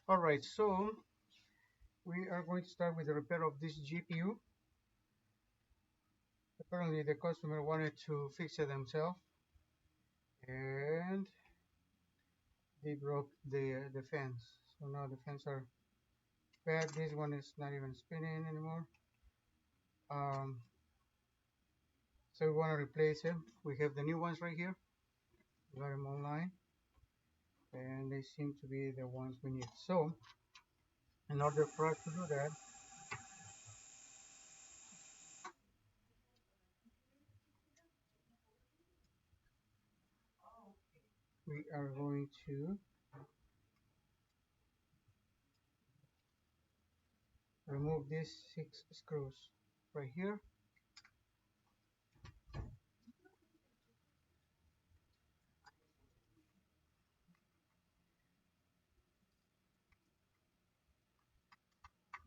Alright, so we are going to start with the repair of this GPU. Apparently the customer wanted to fix it themselves and they broke the fans. So now the fans are bad. This one is not even spinning anymore. So we want to replace them. We have the new ones right here. We got them online and they seem to be the ones we need. So in order for us to do that, we are going to remove these 6 screws right here.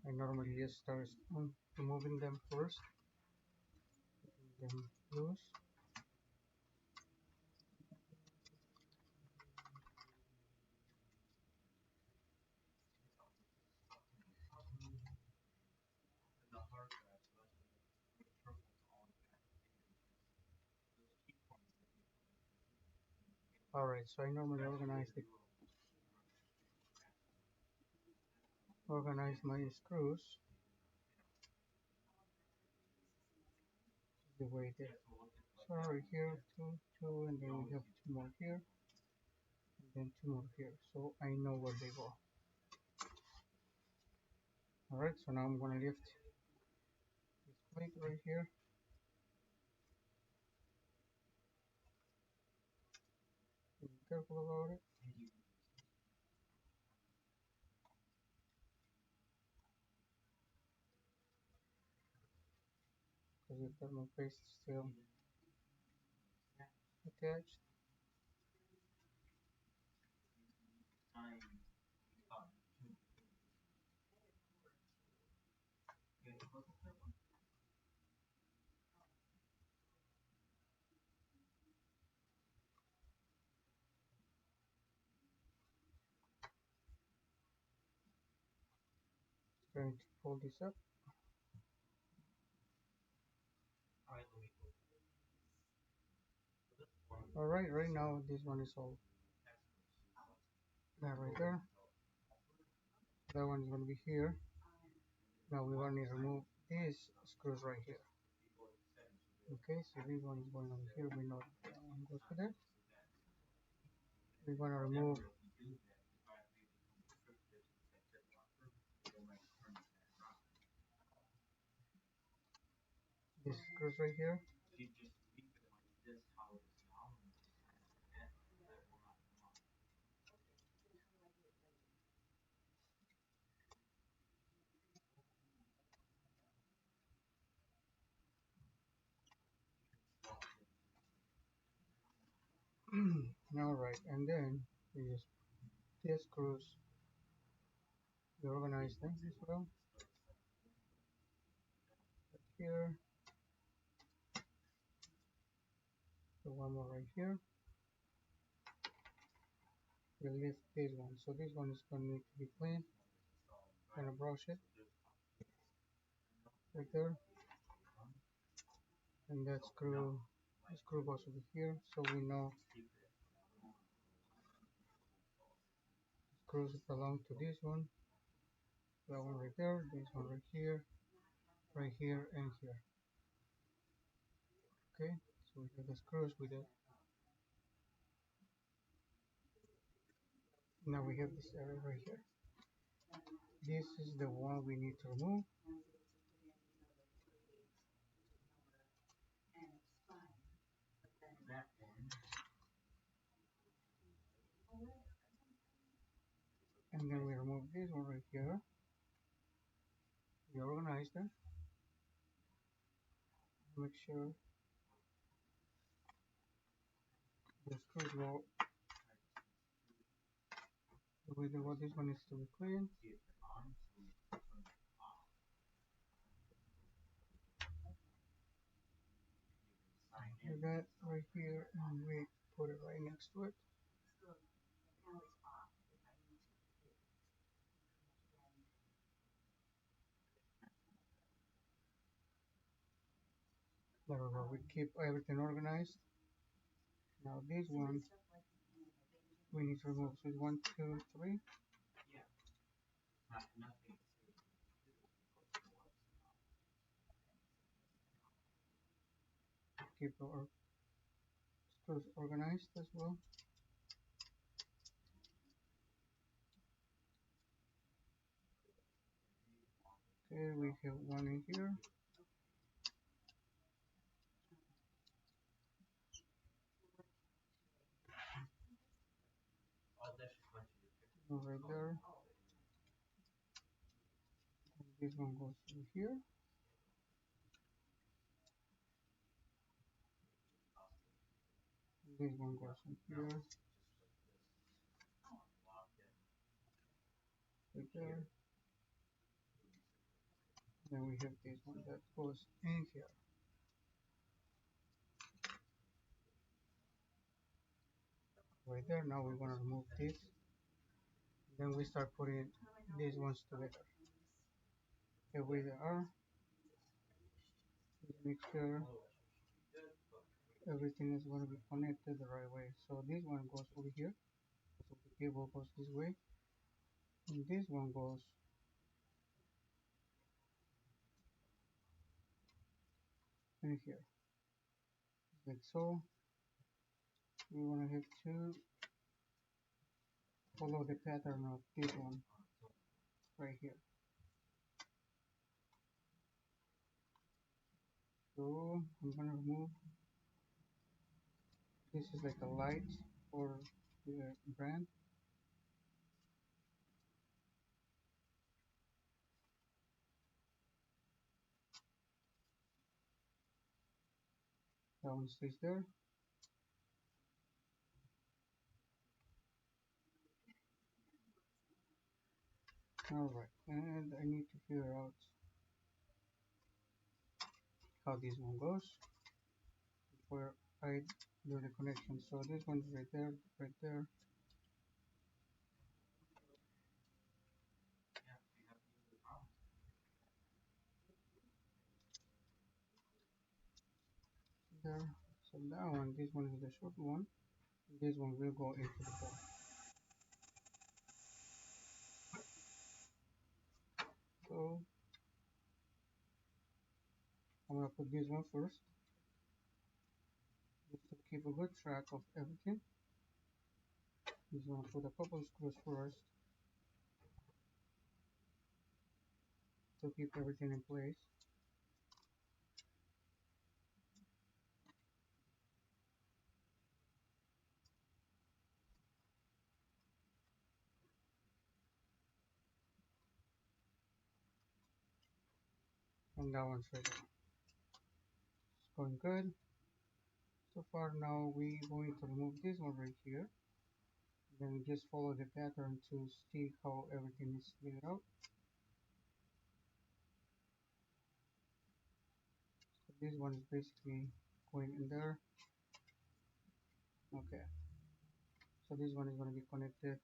I normally just start removing them first, them loose. Alright, so I normally organize my screws the way they so right here, two, and then we have 2 more here, and then 2 more here, so I know where they go. Alright, so now I'm gonna lift this plate right here. Be careful about it. Because the thermal paste is still attached. Trying to pull this up. Alright, right now this one is all that right there. That one is going to be here. Now we want to remove these screws right here. Okay, so this one is going on here. We know that one goes with it. We're going to remove these screws right here. Alright, and then we just these screws, we organize them as well. Right here, so one more right here. We lift this one, so this one is going to need to be cleaned. Gonna brush it right there, and that screw goes over here, so we know screws belong to this one. That one right there, this one right here, and here. Okay, so we have the screws with it. Now we have this area right here. This is the one we need to remove. And then we remove this one right here. We organize them. Make sure the screws go with what this one is to be clean. Do that right here, and we put it right next to it. There we go. We keep everything organized. Now this one we need to remove. So it's 1, 2, 3. Keep our screws organized as well. Okay, we have one in here. One right there. This one goes in here. This one goes in here. Right there. Then we have this one that goes in here. Right there. Now we're gonna remove this. Then we start putting these ones together. Here we are. Just make sure everything is going to be connected the right way. So this one goes over here. So the cable goes this way. And this one goes in here. Like so. We want to have to follow the pattern of this one right here. So I'm gonna remove, this is like a light for the brand. That one stays there. Alright, and I need to figure out how this one goes before I do the connection. So this one's right there, right there. There. So that one, this one is the short one. This one will go into the board. So I'm gonna put this one first, just to keep a good track of everything. Just gonna put a couple screws first to keep everything in place. And that one's right there. It's going good. So far now we're going to remove this one right here. Then just follow the pattern to see how everything is laid out. So this one is basically going in there. Okay. So this one is going to be connected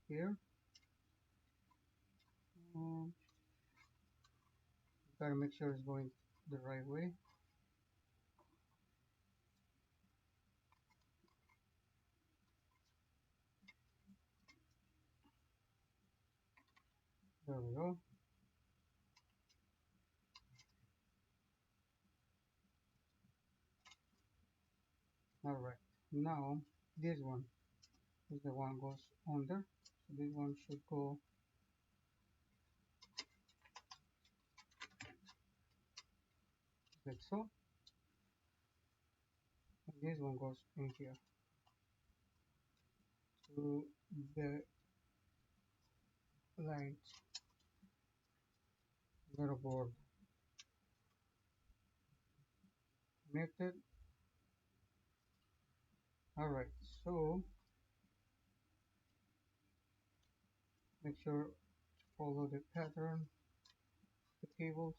here. Gotta make sure it's going the right way. There we go. Alright, now this one is the one goes under. So this one should go like so. And this one goes in here to the light motherboard connected. Alright, so make sure to follow the pattern, the cables.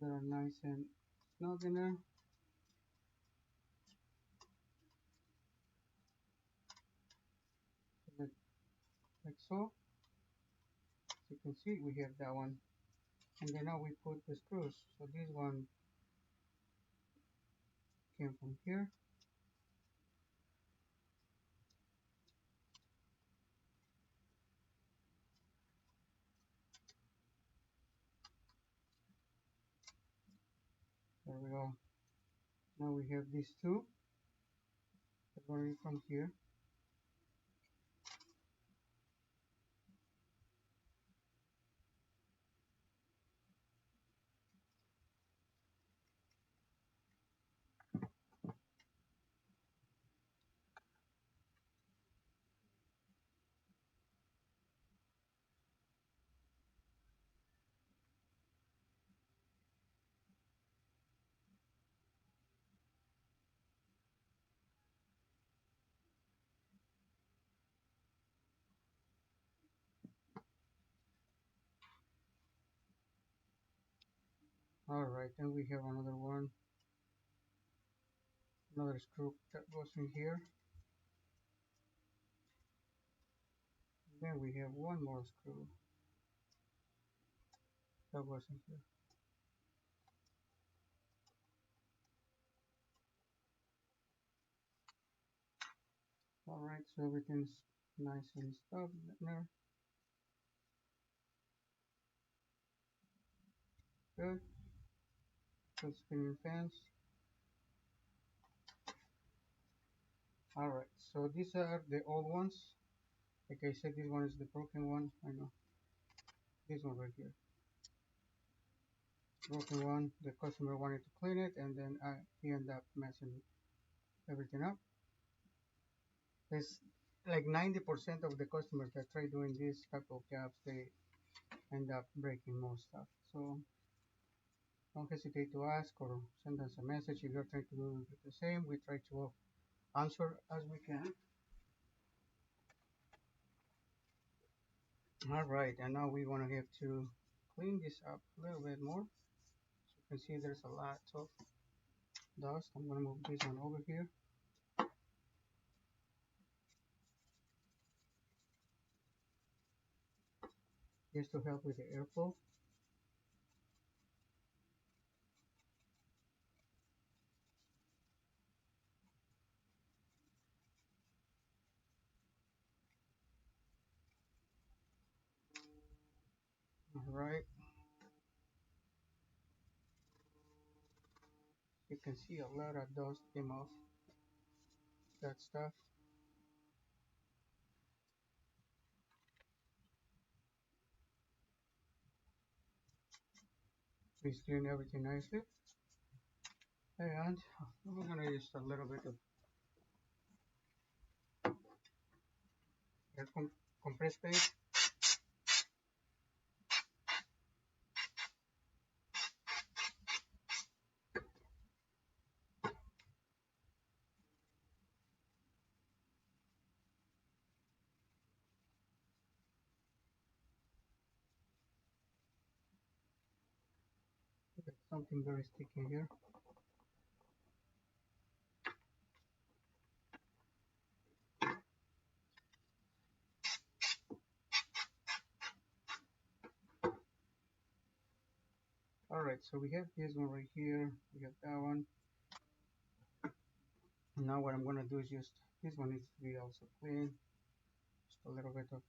They're nice and snug in there. Like so. So can see we have that one, and then now we put the screws. So this one came from here. There we go. Now we have these two that going from here. Alright, then we have another one, another screw that goes in here. Then we have one more screw that goes in here. Alright, so everything's nice and stuff there. Good. Good spinning fans. Alright, so these are the old ones. Like I said, this one is the broken one. I know. This one right here. Broken one. The customer wanted to clean it, and then he ended up messing everything up. There's like 90% of the customers that try doing this type of jobs, they end up breaking more stuff. So don't hesitate to ask or send us a message if you're trying to do the same. We try to answer as we can. All right, and now we want to have to clean this up a little bit more. So you can see there's a lot of dust. I'm going to move this one over here. Just to help with the airflow. All right. You can see a lot of dust came off that stuff. Please clean everything nicely. And we're going to use a little bit of air compressed paint. Something very sticky here. Alright, so we have this one right here. We have that one. Now what I'm going to do is just, this one needs to be also clean. Just a little bit of,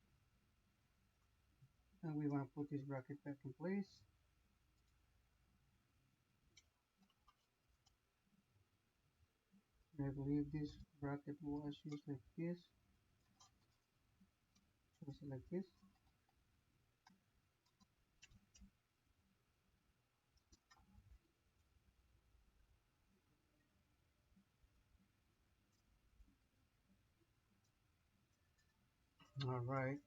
and we want to put this bracket back in place. I believe this bracket was used like this. So like this. Alright.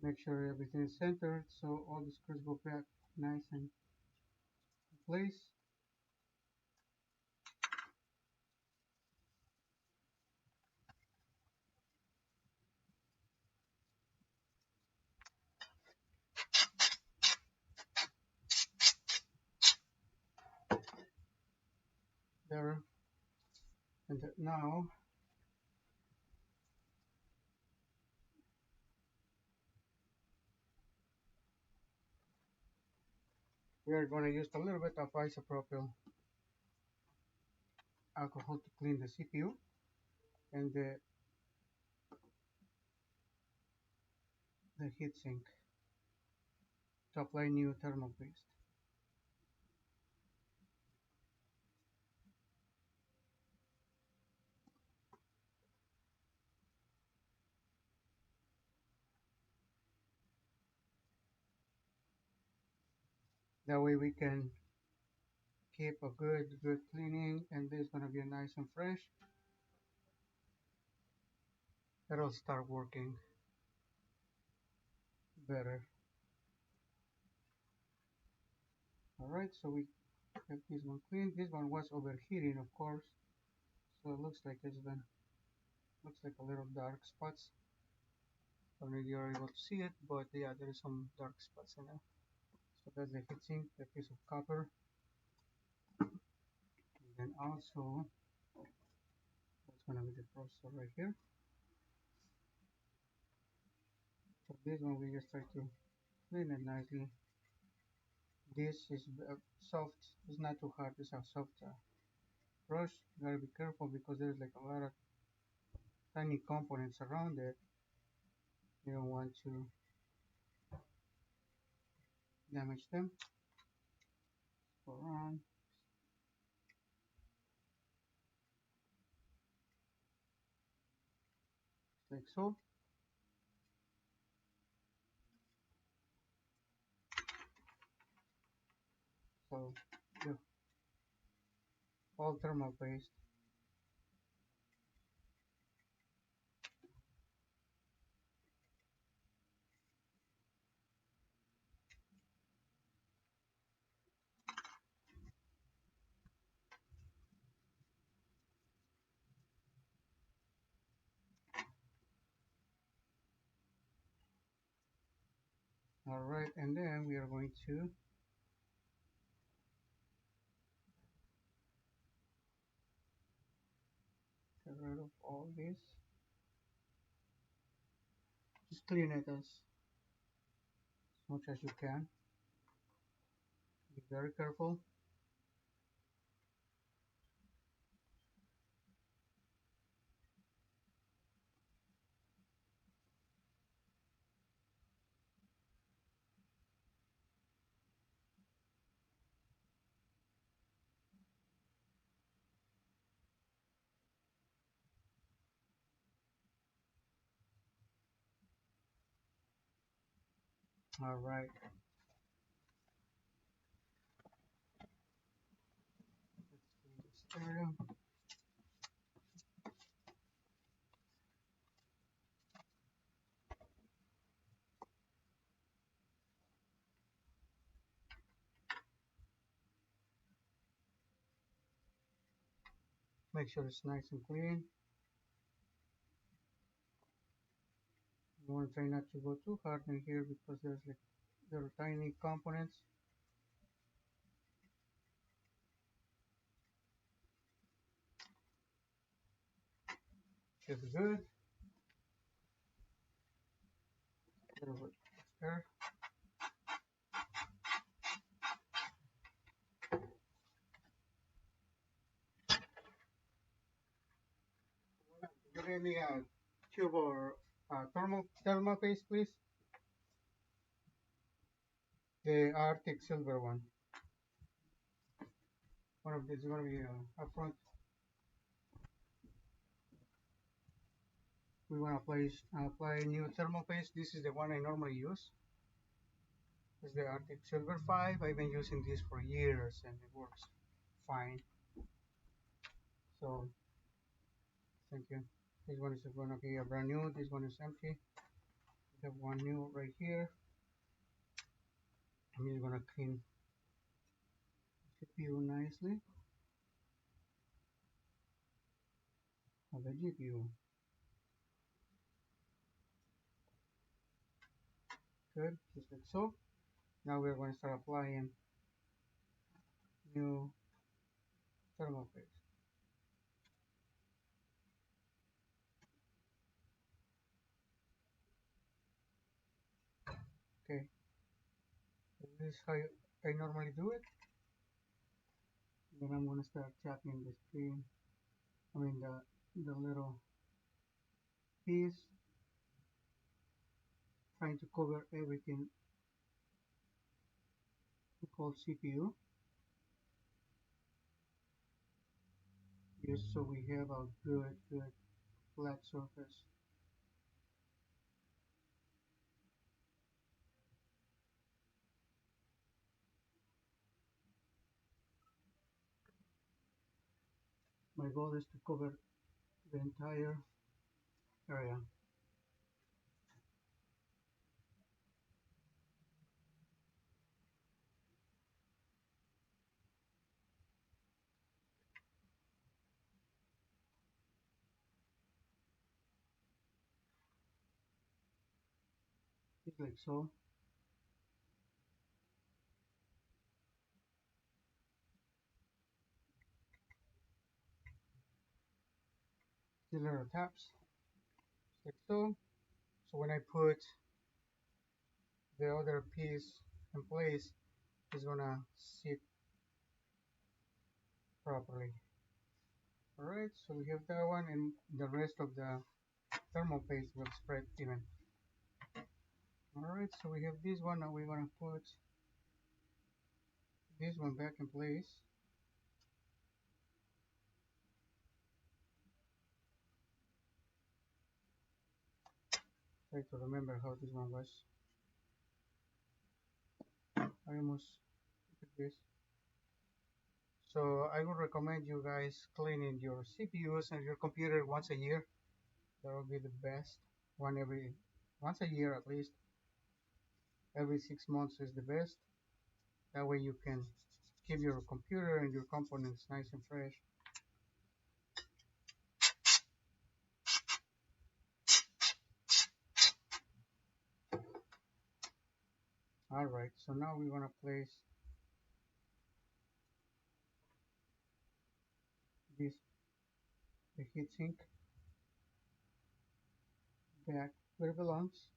Make sure everything is centered so all the screws go back nice and in place. There. And now we are going to use a little bit of isopropyl alcohol to clean the CPU and the heatsink to apply new thermal paste. That way we can keep a good cleaning, and this is going to be nice and fresh. It'll start working better. Alright, so we have this one clean. This one was overheating, of course, so it looks like it's been a little dark spots. I don't know if you're able to see it, but yeah, there is some dark spots in there. So that's the heatsink, the piece of copper. And then also, that's gonna be the processor right here. So this one we just try to clean it nicely. This is soft, it's not too hard, it's a soft brush. You gotta be careful because there's like a lot of tiny components around it. You don't want to damage them. Go around like so. So yeah, all thermal paste. Alright, and then we are going to get rid of all this. Just clean it as much as you can. Be very careful. Alright. Let's clean this area. Make sure it's nice and clean. You want to try not to go too hard in here because there are tiny components. Should be good. A little bit there. You give me a tube or thermal paste, please. The RTX silver one. One of these is going to be up front. We want to apply new thermal paste. This is the one I normally use. It's the RTX Silver 5. I've been using this for years and it works fine. So, thank you. This one is going to be a brand new. This one is empty. We have one new right here. I'm just gonna clean CPU nicely. Of the GPU. Good, just like so. Now we're going to start applying new thermal paste. Okay, so this is how I normally do it. Then I'm going to start tapping the screen. I mean the little piece, trying to cover everything we call CPU, just so we have a good flat surface. My goal is to cover the entire area. Just like so. The little taps, just like so. So when I put the other piece in place, it's gonna sit properly. Alright, so we have that one, and the rest of the thermal paste will spread even. Alright, so we have this one. Now we're gonna put this one back in place. Try to remember how this one was. I almost did this. So I would recommend you guys cleaning your CPUs and your computer once a year. That will be the best. Once a year at least. Every 6 months is the best. That way you can keep your computer and your components nice and fresh. Alright, so now we're gonna place this the heatsink back where it belongs.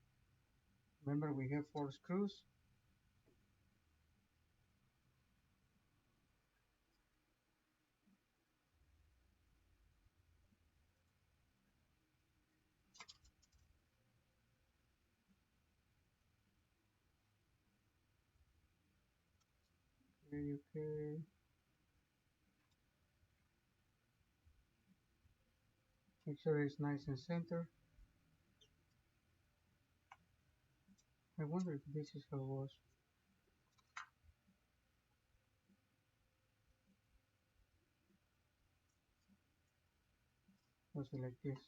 Remember, we have 4 screws. Okay. Make sure it's nice and center. I wonder if this is how it was. Was it like this?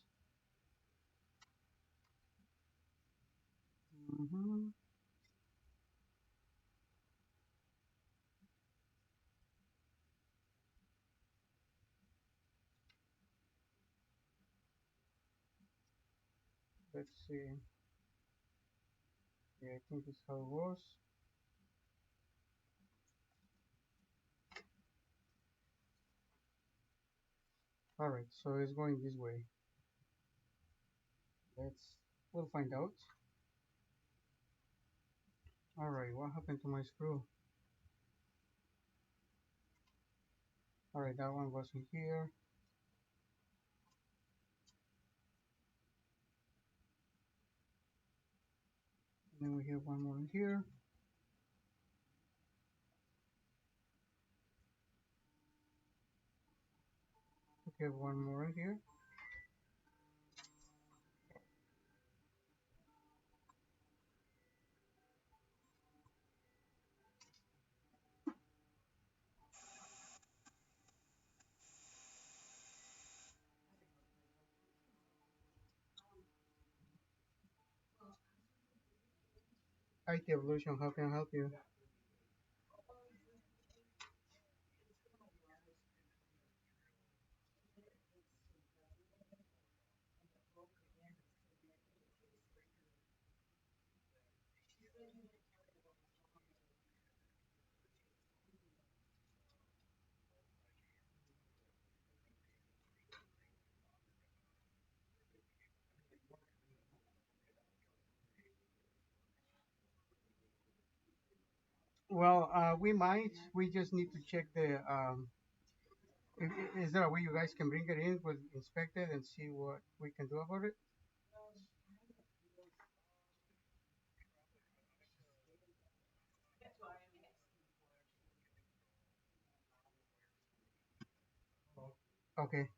Let's see. Yeah, I think it's how it was. Alright, so it's going this way. We'll find out. Alright, what happened to my screw? Alright, that one was in here. And then we have one more in here. We have one more in here. IT Evolution. How can I help you? Well, we might. We just need to check the. Is there a way you guys can bring it in, with inspect it, and see what we can do about it? Okay.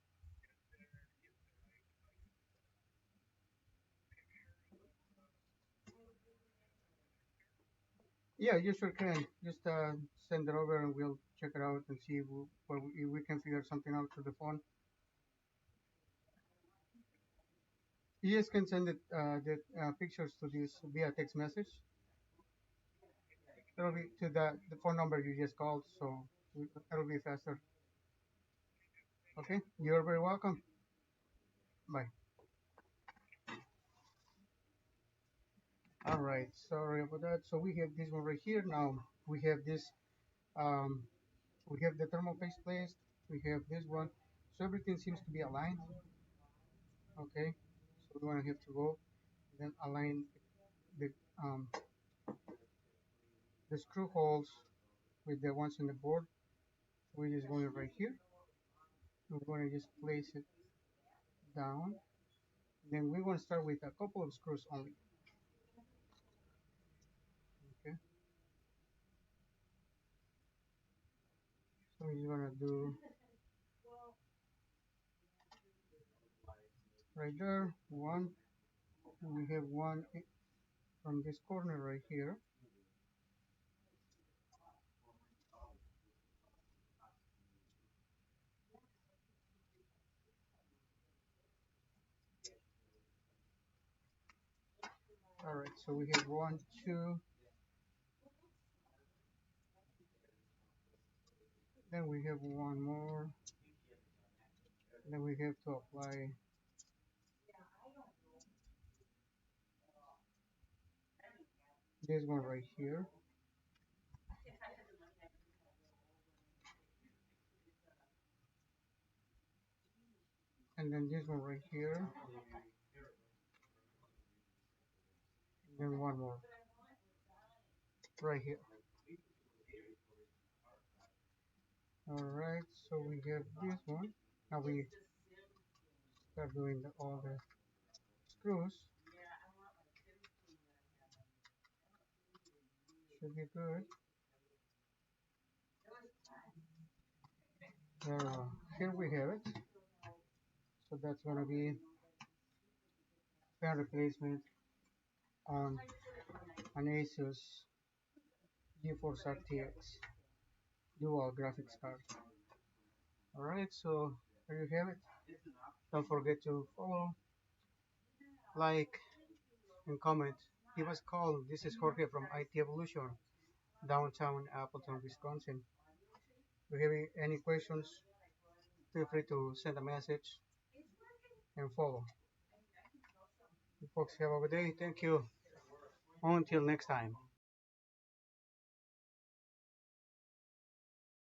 Yeah, you sure can. Just send it over, and we'll check it out and see if we can figure something out through the phone. You just can send it the pictures to this via text message. It'll be to the phone number you just called, so it'll be faster. Okay, you're very welcome. Bye. All right, sorry about that. So we have this one right here. Now we have this. Um, we have the thermal paste placed. We have this one. So everything seems to be aligned. Okay, so we want to have to go then align the um, the screw holes with the ones on the board. We're just going right here. We're going to just place it down. Then we're going to start with a couple of screws only. Okay, so we're going to do right there one. And we have one from this corner right here. All right, so we have one, two. Then we have one more. Then we have to apply this one right here. And then this one right here. And then one more right here. All right, so we have this one. Now we start doing all the screws. Should be good. Here we have it. So that's going to be fan replacement on an ASUS GeForce RTX dual graphics card. All right, so there you have it. Don't forget to follow, like, and comment. Give us a call. This is Jorge from IT Evolution, downtown Appleton, Wisconsin. If you have any questions, feel free to send a message and follow. You folks have a good day. Thank you. Until next time.